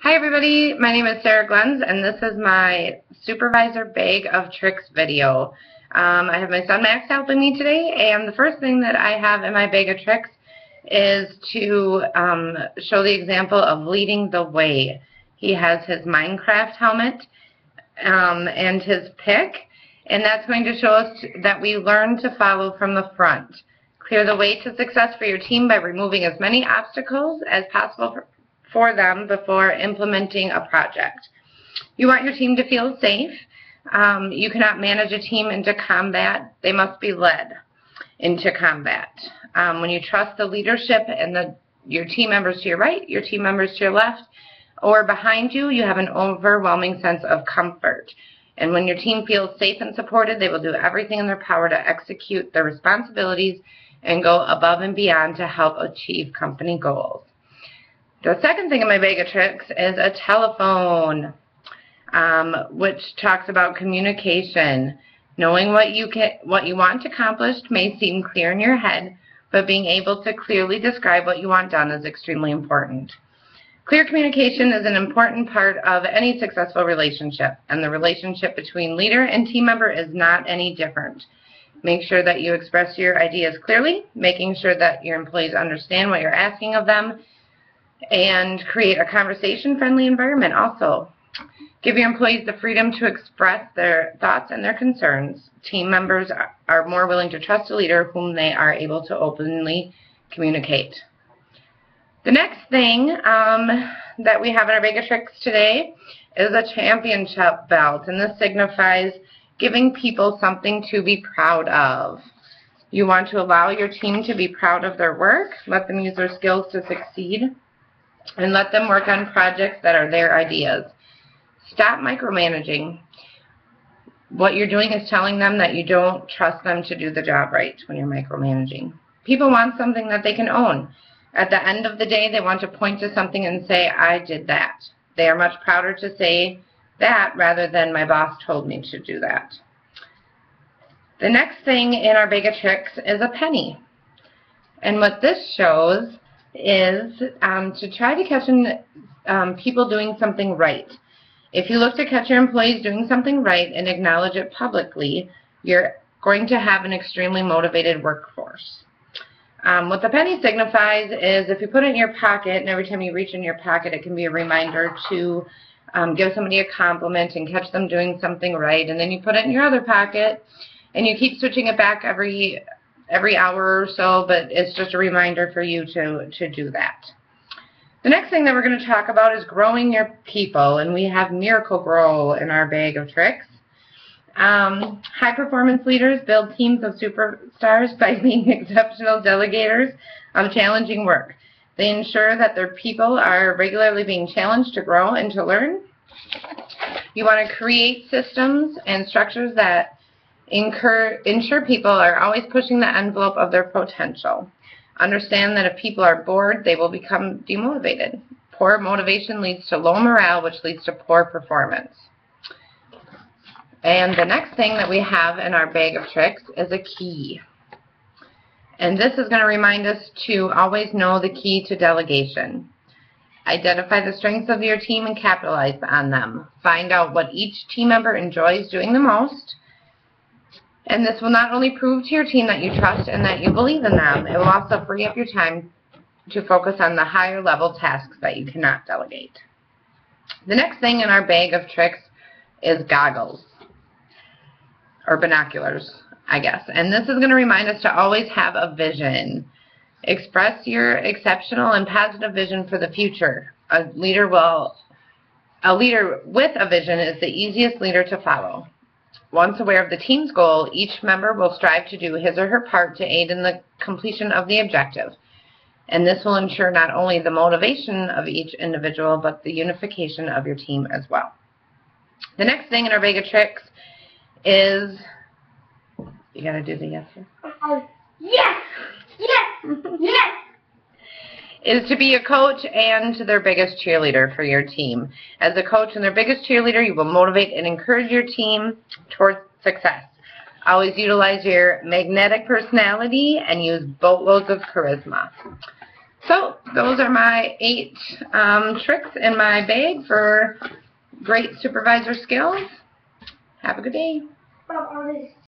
Hi everybody, my name is Sarah Glenz and this is my Supervisor Bag of Tricks video. I have my son Max helping me today, and the first thing that I have in my bag of tricks is to show the example of leading the way. He has his Minecraft helmet and his pick, and that's going to show us that we learn to follow from the front. Clear the way to success for your team by removing as many obstacles as possible for them before implementing a project. You want your team to feel safe. You cannot manage a team into combat. They must be led into combat. When you trust the leadership and your team members to your right, your team members to your left, or behind you, you have an overwhelming sense of comfort. And when your team feels safe and supported, they will do everything in their power to execute their responsibilities and go above and beyond to help achieve company goals. The second thing in my bag of tricks is a telephone, which talks about communication. Knowing what you want accomplished may seem clear in your head, but being able to clearly describe what you want done is extremely important. Clear communication is an important part of any successful relationship, and the relationship between leader and team member is not any different. Make sure that you express your ideas clearly, making sure that your employees understand what you're asking of them, and create a conversation-friendly environment also. Give your employees the freedom to express their thoughts and their concerns. Team members are more willing to trust a leader whom they are able to openly communicate. The next thing that we have in our bag of tricks today is a championship belt, and this signifies giving people something to be proud of. You want to allow your team to be proud of their work, let them use their skills to succeed, and let them work on projects that are their ideas. Stop micromanaging. What you're doing is telling them that you don't trust them to do the job right when you're micromanaging. People want something that they can own. At the end of the day, they want to point to something and say, I did that. They are much prouder to say that rather than my boss told me to do that. The next thing in our bag of tricks is a penny. And what this shows is to try to catch people doing something right. If you look to catch your employees doing something right and acknowledge it publicly, you're going to have an extremely motivated workforce. What the penny signifies is if you put it in your pocket, and every time you reach in your pocket it can be a reminder to give somebody a compliment and catch them doing something right, and then you put it in your other pocket and you keep switching it back every hour or so, but it's just a reminder for you to do that. The next thing that we're going to talk about is growing your people, and we have Miracle Grow in our bag of tricks. High performance leaders build teams of superstars by being exceptional delegators of challenging work. They ensure that their people are regularly being challenged to grow and to learn. You want to create systems and structures that ensure people are always pushing the envelope of their potential. Understand that if people are bored, they will become demotivated. Poor motivation leads to low morale, which leads to poor performance. And the next thing that we have in our bag of tricks is a key. And this is going to remind us to always know the key to delegation. Identify the strengths of your team and capitalize on them. Find out what each team member enjoys doing the most. And this will not only prove to your team that you trust and that you believe in them, it will also free up your time to focus on the higher level tasks that you cannot delegate. The next thing in our bag of tricks is goggles, or binoculars, I guess. And this is going to remind us to always have a vision. Express your exceptional and positive vision for the future. A leader with a vision is the easiest leader to follow. Once aware of the team's goal, each member will strive to do his or her part to aid in the completion of the objective. And this will ensure not only the motivation of each individual, but the unification of your team as well. The next thing in our bag of tricks is, you got to do the yes here. Yes! Yes! Yes! Is to be a coach and their biggest cheerleader for your team. As a coach and their biggest cheerleader, you will motivate and encourage your team towards success. Always utilize your magnetic personality and use boatloads of charisma. So those are my 8 tricks in my bag for great supervisor skills. Have a good day.